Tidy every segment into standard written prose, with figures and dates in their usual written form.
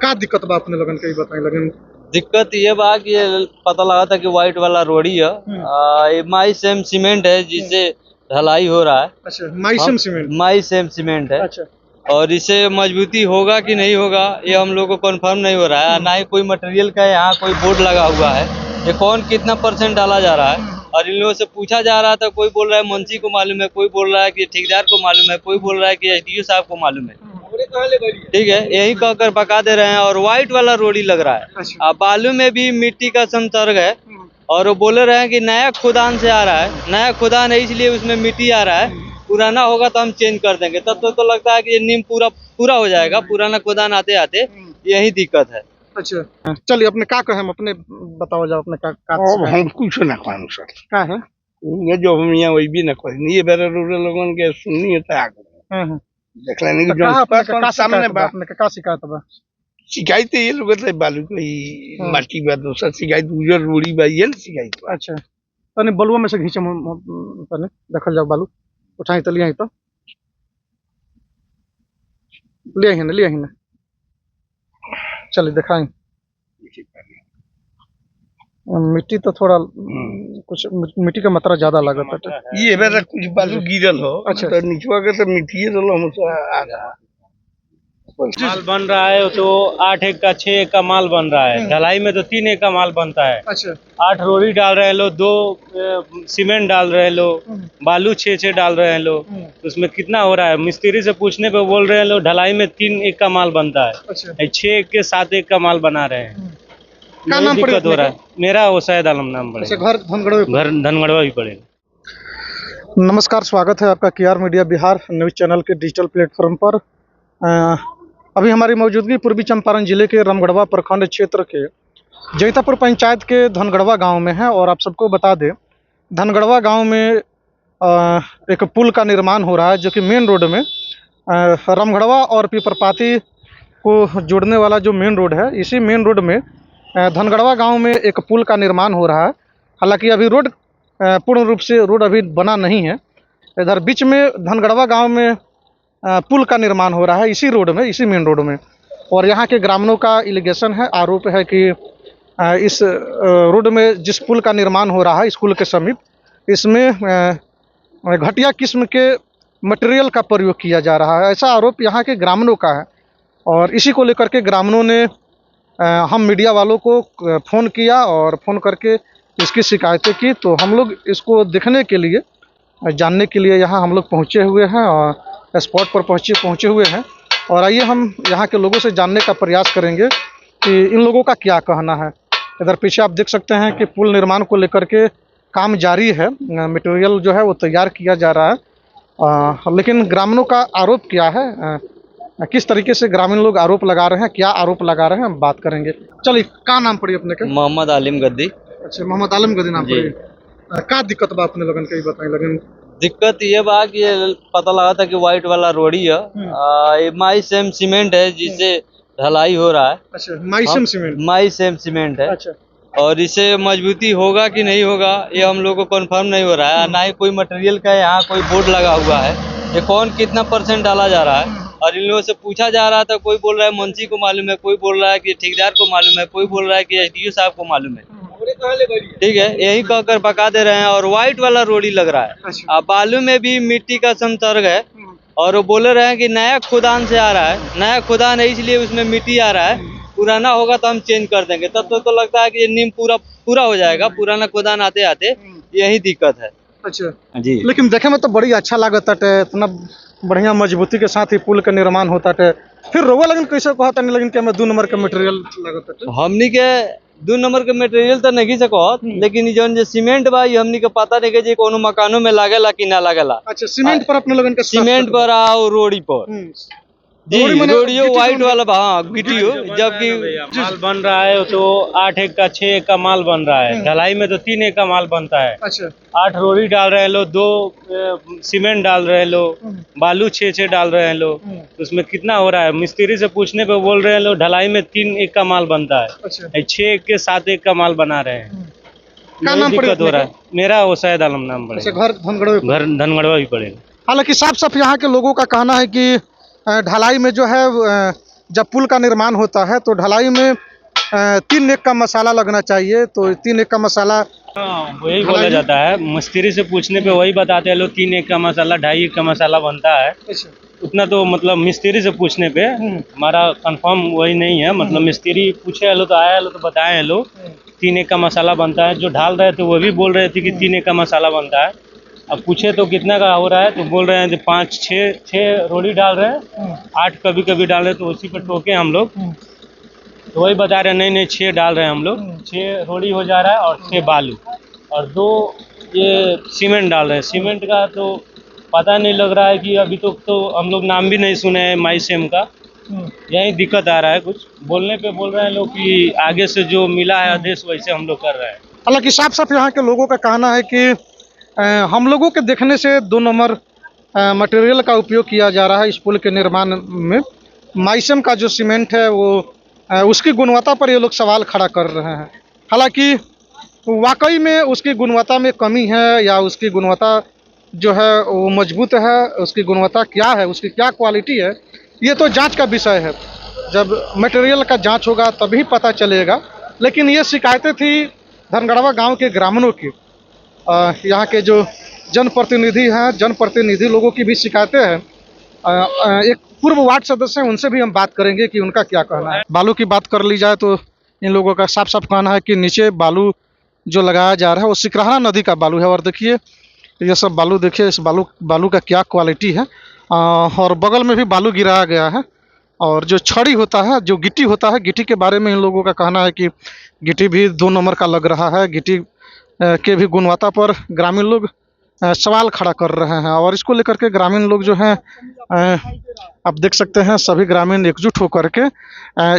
का दिक्कत बा अपने लगन के बताई लगन। दिक्कत ये बा कि ये पता लगा था कि व्हाइट वाला रोडी है। ये माई सेम सीमेंट है जिससे ढलाई हो रहा है। अच्छा, माइसम सीमेंट। माई सेम सीमेंट है। अच्छा। और इसे मजबूती होगा कि नहीं होगा ये हम लोग को कंफर्म नहीं हो रहा है। ना ही कोई मटेरियल का यहाँ कोई बोर्ड लगा हुआ है। ये कौन कितना % डाला जा रहा है। और इन लोगों से पूछा जा रहा था, कोई बोल रहा है मुंशी को मालूम है, कोई बोल रहा है कि ठेकेदार को मालूम है, कोई बोल रहा है कि SDO साहब को मालूम है। ठीक है, यही कहकर पका दे रहे हैं। और व्हाइट वाला रोडी लग रहा है। अच्छा। अब बालू में भी मिट्टी का संसर्ग है। और वो बोले रहे हैं कि नया खुदान से आ रहा है, नया खुदान है इसलिए उसमें मिट्टी आ रहा है। पुराना होगा तो हम चेंज कर देंगे। तब तो लगता है कि ये नीम पूरा हो जाएगा। पुराना खुदान आते आते यही दिक्कत है। अच्छा, चलिए अपने का कहे, हम अपने बताओ जाओ अपने का हम कुछ ना कहूँ सर। का है। ये जो हम यहाँ वही भी ना करें, ये बेरे रूरल लोगन के सुननी है तक देख लेने की जो सामने बा अपने का शिकायत बा। शिकायत ये लोग तो बालू कोई माटी बा, दूसरा शिकायत उजर रूड़ी बा, ये शिकायत बा। अच्छा, तने बलुआ में से घींचे तने देखल जाओ बालू उठाई तो लिया तो लिया ही ना चलिए दिखाएं। मिट्टी तो थोड़ा कुछ मिट्टी का मात्रा ज्यादा लागत है। ये बेरा कुछ बालू गिरल हो। अच्छा। तो नीचवा के तो मिट्टी रहो हमसे आधा माल बन रहा है तो 8 एक का 6 एक का माल बन रहा है। ढलाई में तो 3 एक का माल बनता है। अच्छा। 8 रोड़ी डाल रहे हैं लोग, 2 सीमेंट डाल रहे हैं लोग, बालू 6 डाल रहे हैं लोग। तो उसमें कितना हो रहा है? मिस्त्री से पूछने पे बोल रहे हैं लोग ढलाई में 3 एक का माल बनता है। अच्छा। 6 एक के 7 एक का माल बना रहे हैं। क्या नाम दिक्कत हो रहा है। मेरा वसैद आलम नाम अच्छा, पड़ेगा। घर धनगढ़वा भी पड़ेगा। नमस्कार, स्वागत है आपका KR media Bihar news channel के डिजिटल प्लेटफॉर्म पर। अभी हमारी मौजूदगी पूर्वी चंपारण जिले के रामगढ़वा प्रखंड क्षेत्र के जैतापुर पंचायत के धनगढ़वा गांव में है। और आप सबको बता दें, धनगढ़वा गांव में एक पुल का निर्माण हो रहा है, जो कि मेन रोड में रामगढ़वा और पीपरपाती को जोड़ने वाला जो मेन रोड है, इसी मेन रोड में धनगढ़वा गांव में एक पुल का निर्माण हो रहा है। हालांकि अभी रोड पूर्ण रूप से रोड अभी बना नहीं है। इधर बीच में धनगढ़वा गांव में पुल का निर्माण हो रहा है, इसी रोड में, इसी मेन रोड में। और यहाँ के ग्रामीणों का एलिगेशन है, आरोप है कि इस रोड में जिस पुल का निर्माण हो रहा है स्कूल के समीप, इसमें घटिया किस्म के मटेरियल का प्रयोग किया जा रहा है, ऐसा आरोप यहाँ के ग्रामीणों का है। और इसी को लेकर के ग्रामीणों ने हम मीडिया वालों को फ़ोन किया और फ़ोन करके इसकी शिकायतें की। तो हम लोग इसको देखने के लिए, जानने के लिए यहाँ हम लोग पहुँचे हुए हैं और स्पॉट पर पहुँचे हुए हैं। और आइए हम यहाँ के लोगों से जानने का प्रयास करेंगे कि इन लोगों का क्या कहना है। इधर पीछे आप देख सकते हैं कि पुल निर्माण को लेकर के काम जारी है, मटेरियल जो है वो तैयार किया जा रहा है। लेकिन ग्रामीणों का आरोप क्या है, किस तरीके से ग्रामीण लोग आरोप लगा रहे हैं, क्या आरोप लगा रहे हैं, हम बात करेंगे। चलिए, क्या नाम पड़ी अपने के? मोहम्मद आलिम गद्दी। अच्छा, मोहम्मद आलिम गद्दी नाम पड़ी। का दिक्कत बा अपने लगन के बताई लगन। दिक्कत ये बा कि ये पता लगा था कि व्हाइट वाला रोडी है। ये माई सेम सीमेंट है जिससे ढलाई हो रहा है। अच्छा, माइसम सीमेंट। माई सेम सीमेंट है। अच्छा। और इसे मजबूती होगा कि नहीं होगा ये हम लोग को कंफर्म नहीं हो रहा है। ना ही कोई मटेरियल का यहाँ कोई बोर्ड लगा हुआ है। ये कौन कितना % डाला जा रहा है। और इन लोगों से पूछा जा रहा था, कोई बोल रहा है मुंशी को मालूम है, कोई बोल रहा है कि ठेकेदार को मालूम है, कोई बोल रहा है कि SDO साहब को मालूम है। ठीक है, यही कहकर पका दे रहे हैं। और व्हाइट वाला रोडी लग रहा है। अच्छा। अब बालू में भी मिट्टी का संसर्ग है। और वो बोले रहे हैं कि नया खुदान से आ रहा है, नया खुदान है इसलिए उसमें मिट्टी आ रहा है। पुराना होगा तो हम चेंज कर देंगे। तब तो लगता है कि ये नीम पूरा हो जाएगा। पुराना खुदान आते आते यही दिक्कत है। अच्छा जी, लेकिन देखे में तो बड़ी अच्छा लागत है, इतना बढ़िया मजबूती के साथ ही पुल का निर्माण होता है। फिर रोवा लगन कैसे कहता नहीं लगन कि हमें 2 नंबर का मटेरियल लागत है। हमनी के 2 नंबर के मटेरियल तो नहीं सकत, लेकिन ये जो सीमेंट बा ये हमनी के पता नहीं कि कोनो मकानों में लागेला कि ना लागेला। अच्छा, सीमेंट पर अपने लगन का सीमेंट पर और रोडी पर जी, रोडियो व्हाइट वाला हाँ गिटियो। जबकि माल बन रहा है तो 8 एक का 6 एक का माल बन रहा है। ढलाई में तो 3 एक का माल बनता है। अच्छा। 8 रोड़ी डाल रहे हैं लोग, 2 सीमेंट डाल रहे हैं लोग, बालू 6 डाल रहे हैं लोग। तो उसमें कितना हो रहा है? मिस्त्री से पूछने पे बोल रहे हैं लोग ढलाई में 3 एक का माल बनता है। अच्छा। 6 एक के 7 एक का माल बना रहे हैं। क्या नाम पड़ी दिक्कत हो रहा है। मेरा वसैद आलम नाम पड़ेगा। घर धनगढ़वा भी पड़ेगा। हालांकि साफ साफ यहाँ के लोगों का कहना है कि ढलाई में जो है जब पुल का निर्माण होता है तो ढलाई में 3 एक का मसाला लगना चाहिए, तो 3 एक का मसाला वही बोला जाता है। मिस्त्री से पूछने पे वही बताते हैं लोग, 3 एक का मसाला 2.5 एक का मसाला बनता है। उतना तो मतलब मिस्त्री से पूछने पे हमारा कंफर्म वही नहीं है। मतलब मिस्त्री पूछे लो तो आए लो तो बताए हैं लोग 3 एक का मसाला बनता है। जो ढाल रहे थे वो भी बोल रहे थे कि 3 एक का मसाला बनता है। अब पूछे तो कितना का हो रहा है, तो बोल रहे हैं कि 5-6 रोड़ी डाल रहे हैं, 8 कभी कभी डाल रहे हैं, तो उसी पे टोके हम लोग। तो वही बता रहे हैं नहीं 6 डाल रहे हैं हम लोग, 6 रोड़ी हो जा रहा है और 6 बालू और 2 ये सीमेंट डाल रहे हैं। सीमेंट का तो पता नहीं लग रहा है कि अभी तो हम लोग नाम भी नहीं सुने हैं माईसेम का। यही दिक्कत आ रहा है। कुछ बोलने पे बोल रहे हैं लोग कि आगे से जो मिला है आदेश वैसे हम लोग कर रहे हैं। हालांकि साफ साफ यहाँ के लोगों का कहना है कि हम लोगों के देखने से 2 नंबर मटेरियल का उपयोग किया जा रहा है इस पुल के निर्माण में। माइसम का जो सीमेंट है वो उसकी गुणवत्ता पर ये लोग सवाल खड़ा कर रहे हैं। हालांकि वाकई में उसकी गुणवत्ता में कमी है या उसकी गुणवत्ता जो है वो मजबूत है, उसकी गुणवत्ता क्या है, उसकी क्या क्वालिटी है, ये तो जांच का विषय है। जब मटेरियल का जांच होगा तभी पता चलेगा। लेकिन ये शिकायतें थी धनगढ़वा गांव के ग्रामीणों की। यहाँ के जो जनप्रतिनिधि हैं, जनप्रतिनिधि लोगों की भी शिकायतें हैं। एक पूर्व वार्ड सदस्य हैं, उनसे भी हम बात करेंगे कि उनका क्या कहना है। बालू की बात कर ली जाए तो इन लोगों का साफ साफ कहना है कि नीचे बालू जो लगाया जा रहा है वो सिकरहना नदी का बालू है। और देखिए ये सब बालू, देखिए इस बालू का क्या क्वालिटी है। और बगल में भी बालू गिराया गया है। और जो छड़ी होता है, जो गिट्टी होता है, गिट्टी के बारे में इन लोगों का कहना है कि गिट्टी भी 2 नंबर का लग रहा है। गिट्टी के भी गुणवत्ता पर ग्रामीण लोग सवाल खड़ा कर रहे हैं। और इसको लेकर के ग्रामीण लोग जो हैं, आप देख सकते हैं सभी ग्रामीण एकजुट होकर के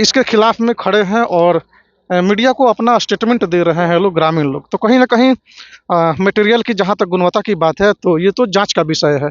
इसके खिलाफ में खड़े हैं और मीडिया को अपना स्टेटमेंट दे रहे हैं लोग, ग्रामीण लोग। तो कहीं ना कहीं मटेरियल की जहाँ तक गुणवत्ता की बात है तो ये तो जांच का विषय है।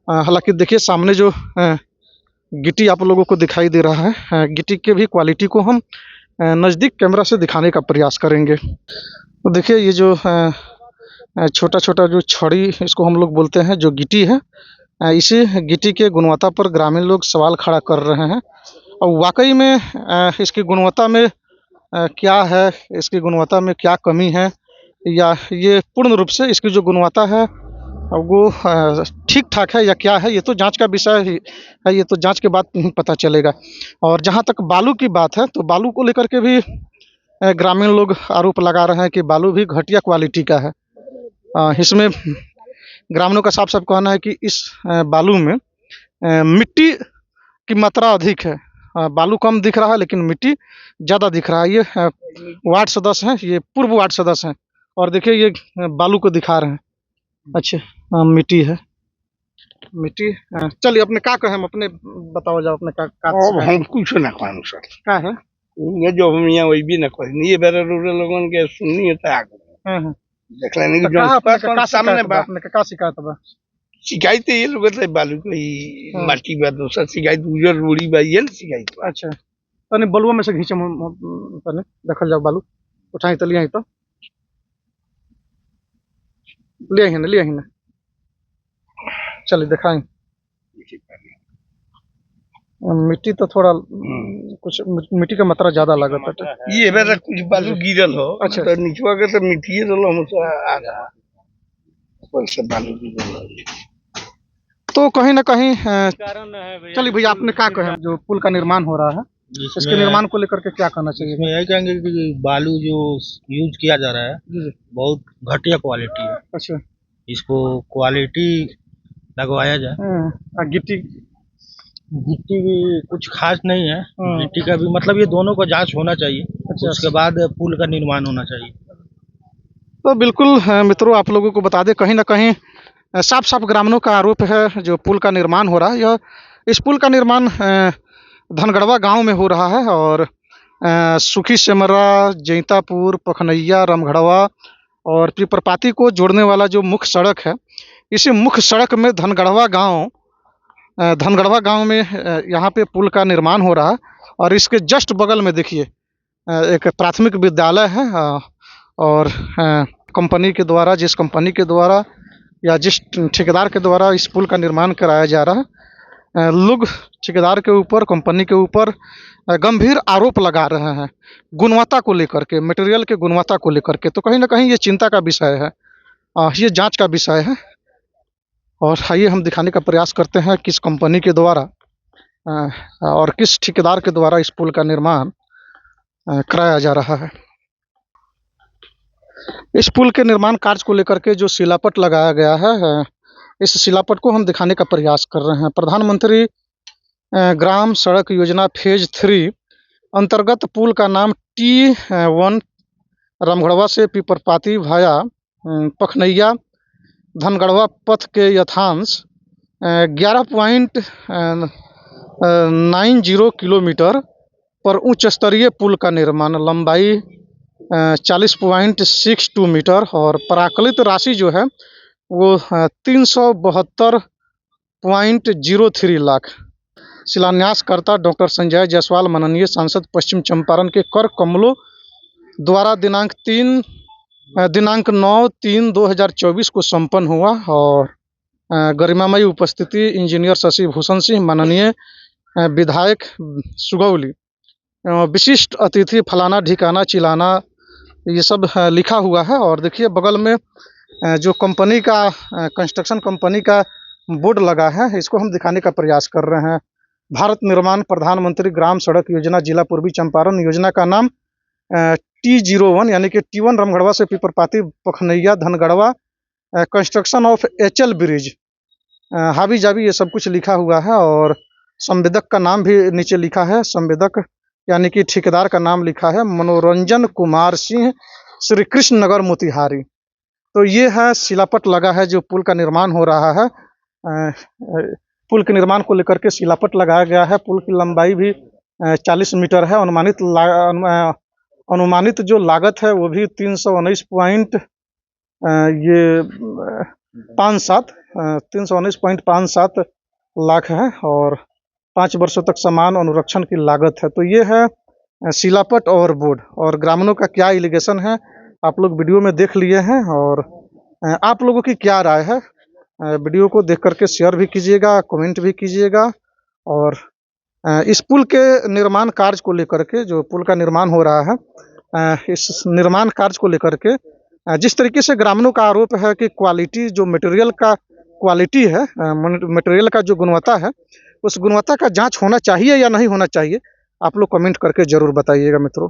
हालांकि देखिए सामने जो गिट्टी आप लोगों को दिखाई दे रहा है, गिट्टी के भी क्वालिटी को हम नज़दीक कैमरा से दिखाने का प्रयास करेंगे। तो देखिए ये जो छोटा छोटा जो छड़ी इसको हम लोग बोलते हैं, जो गिट्टी है, इसी गिट्टी के गुणवत्ता पर ग्रामीण लोग सवाल खड़ा कर रहे हैं। और वाकई में इसकी गुणवत्ता में क्या है, इसकी गुणवत्ता में क्या कमी है, या ये पूर्ण रूप से इसकी जो गुणवत्ता है वो ठीक ठाक है या क्या है, ये तो जांच का विषय है। ये तो जांच के बाद पता चलेगा। और जहां तक बालू की बात है तो बालू को लेकर के भी ग्रामीण लोग आरोप लगा रहे हैं कि बालू भी घटिया क्वालिटी का है। इसमें ग्रामीणों का साफ साफ कहना है कि इस बालू में मिट्टी की मात्रा अधिक है। बालू कम दिख रहा है लेकिन मिट्टी ज़्यादा दिख रहा है। ये वार्ड सदस्य हैं, ये पूर्व वार्ड सदस्य हैं। और देखिए ये बालू को दिखा रहे हैं। अच्छा मिट्टी है, मिट्टी। चलिए अपने का कहे, हम अपने बताओ जाओ अपने का अब हम कुछ ना कहूँ सर। का है ये जो हम यहाँ वही भी ना करें, ये बेरे रूरल लोगन के सुननी है आगे देख लेने की जो सामने बा। अपने का शिकायत बा? शिकायत ये लोग तो बालू की माटी बा, दूसरा शिकायत उजर रूढ़ी बा, ये ना शिकायत बा। अच्छा तनी बलुआ में से घींचे तनी देखल जाओ, बालू उठाई तो लिया तो लिया ही ना। चलिए दिखाएं। मिट्टी तो थोड़ा कुछ मिट्टी का मात्रा ज्यादा लागत है। ये बेरा कुछ बालू गिरल हो। अच्छा। तो नीचवा के तो मिट्टी रहो हमसे आगा ऊपर से बालू गिरल हो। तो कहीं ना कहीं कारण है भैया। चलिए भैया आपने क्या कहे, जो पुल का निर्माण हो रहा है इसके निर्माण को लेकर के क्या कहना चाहिए? इसमें यही कहेंगे कि बालू जो यूज किया जा रहा है जी बहुत घटिया क्वालिटी है। अच्छा इसको क्वालिटी लगवाया जाए। गिट्टी गिट्टी भी कुछ खास नहीं है। गिट्टी का भी मतलब ये दोनों का जांच होना चाहिए। अच्छा। उसके बाद पुल का निर्माण होना चाहिए। तो बिल्कुल मित्रों आप लोगों को बता दें, कहीं ना कहीं साफ साफ ग्रामीणों का आरोप है जो पुल का निर्माण हो रहा है। यह इस पुल का निर्माण धनगढ़वा गांव में हो रहा है। और सुखी सेमरा, जैतापुर, पखनैया, रामगढ़वा और पिपरपाती को जोड़ने वाला जो मुख्य सड़क है, इसी मुख्य सड़क में धनगढ़वा गांव में यहाँ पे पुल का निर्माण हो रहा है। और इसके जस्ट बगल में देखिए एक प्राथमिक विद्यालय है। और कंपनी के द्वारा, जिस कंपनी के द्वारा या जिस ठेकेदार के द्वारा इस पुल का निर्माण कराया जा रहा है, लोग ठेकेदार के ऊपर, कंपनी के ऊपर गंभीर आरोप लगा रहे हैं गुणवत्ता को लेकर के, मटेरियल के गुणवत्ता को लेकर के। तो कहीं ना कहीं ये चिंता का विषय है, ये जांच का विषय है। और आइए हम दिखाने का प्रयास करते हैं किस कंपनी के द्वारा और किस ठेकेदार के द्वारा इस पुल का निर्माण कराया जा रहा है। इस पुल के निर्माण कार्य को लेकर के जो शिलापट लगाया गया है, इस शिलापट को हम दिखाने का प्रयास कर रहे हैं। प्रधानमंत्री ग्राम सड़क योजना फेज 3 अंतर्गत पुल का नाम T1 रामगढ़वा से पीपरपाती भाया पखनैया धनगढ़वा पथ के यथांश 11.90 किलोमीटर पर उच्च स्तरीय पुल का निर्माण, लंबाई 40.62 मीटर और प्राकलित राशि जो है वो 372.03 लाख। शिलान्यासकर्ता डॉक्टर संजय जायसवाल, माननीय सांसद पश्चिम चंपारण के कर कमलों द्वारा दिनांक 9/3/2024 को संपन्न हुआ। और गरिमामयी उपस्थिति इंजीनियर शशि भूषण सिंह, माननीय विधायक सुगौली, विशिष्ट अतिथि फलाना ढिकाना चिलाना, ये सब लिखा हुआ है। और देखिए बगल में जो कंपनी का कंस्ट्रक्शन कंपनी का बोर्ड लगा है, इसको हम दिखाने का प्रयास कर रहे हैं। भारत निर्माण प्रधानमंत्री ग्राम सड़क योजना जिला पूर्वी चंपारण, योजना का नाम T01 यानी कि T1 रामगढ़वा से Piparpati Pakhnaiya Dhangarhwa, construction of HL bridge, हावी जावी ये सब कुछ लिखा हुआ है। और संवेदक का नाम भी नीचे लिखा है, संवेदक यानी कि ठेकेदार का नाम लिखा है मनोरंजन कुमार सिंह, श्री कृष्ण नगर मोतिहारी। तो ये है शिलापट लगा है जो पुल का निर्माण हो रहा है। पुल के निर्माण को लेकर के शिलापट लगाया गया है। पुल की लंबाई भी 40 मीटर है। अनुमानित जो लागत है वो भी 319.57 लाख है और 5 वर्षों तक समान अनुरक्षण की लागत है। तो ये है शिलापट और बोर्ड। और ग्रामीणों का क्या एलिगेशन है आप लोग वीडियो में देख लिए हैं। और आप लोगों की क्या राय है, वीडियो को देख करके शेयर भी कीजिएगा, कमेंट भी कीजिएगा। और इस पुल के निर्माण कार्य को लेकर के, जो पुल का निर्माण हो रहा है, इस निर्माण कार्य को लेकर के जिस तरीके से ग्रामीणों का आरोप है कि क्वालिटी, जो मटेरियल का क्वालिटी है, मटेरियल का जो गुणवत्ता है, उस गुणवत्ता का जांच होना चाहिए या नहीं होना चाहिए, आप लोग कमेंट करके ज़रूर बताइएगा मित्रों।